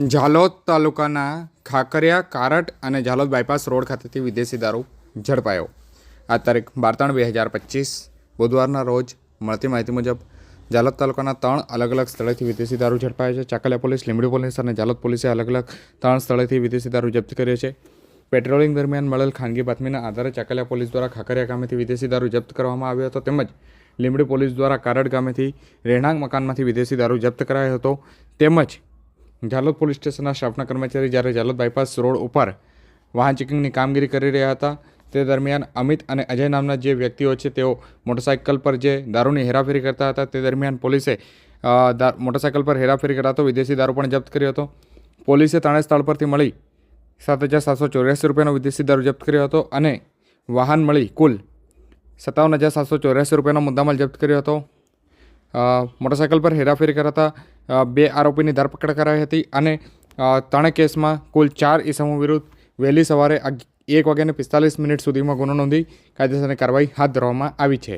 ઝાલોદ તાલુકાના ખાકરિયા કારટ અને Jhalod bypass road ખાતેથી વિદેશી દારૂ ઝડપાયો। આ તારીખ 12/3/2025 બુધવારના રોજ મળતી માહિતી મુજબ ઝાલોદ તાલુકાના 3 અલગ અલગ સ્થળેથી વિદેશી દારૂ ઝડપાયો છે। ચાકલિયા પોલીસ, લીંબડી પોલીસ અને ઝાલોદ પોલીસે અલગ અલગ 3 સ્થળેથી વિદેશી દારૂ જપ્ત કર્યો છે। પેટ્રોલિંગ દરમિયાન મળેલ ખાનગી બાતમીના આધારે ચાકલિયા પોલીસ દ્વારા ખાકરિયા ગામેથી વિદેશી દારૂ જપ્ત કરવામાં આવ્યો હતો, તેમજ લીંબડી પોલીસ દ્વારા કારટ ગામેથી રહેણાંક મકાનમાંથી વિદેશી દારૂ જપ્ત કરાયો હતો। તેમજ ઝાલોદ પોલીસ સ્ટેશનના સ્ટાફના કર્મચારી જ્યારે ઝાલોદ બાયપાસ રોડ ઉપર વાહન ચેકિંગની કામગીરી કરી રહ્યા હતા તે દરમિયાન અમિત અને અજય નામના જે વ્યક્તિઓ છે તેઓ મોટરસાઇકલ પર જે દારૂની હેરાફેરી કરતા હતા તે દરમિયાન પોલીસે મોટરસાઇકલ પર હેરાફેરી કરાતો વિદેશી દારૂ પણ જપ્ત કર્યો હતો। પોલીસે ત્રણેય સ્થળ પરથી મળી 7,784 રૂપિયાનો વિદેશી દારૂ જપ્ત કર્યો હતો અને વાહન મળી કુલ 57,784 રૂપિયાનો મુદ્દામાલ જપ્ત કર્યો હતો। મોટરસાઇકલ પર હેરાફેરી કરાતા 2 આરોપીની ધરપકડ કરાઈ હતી અને ત્રણેય કેસમાં કુલ 4 ઇસમો વિરુદ્ધ વહેલી સવારે 1:45 સુધીમાં ગુનો નોંધી કાયદેસરની કાર્યવાહી હાથ ધરવામાં આવી છે।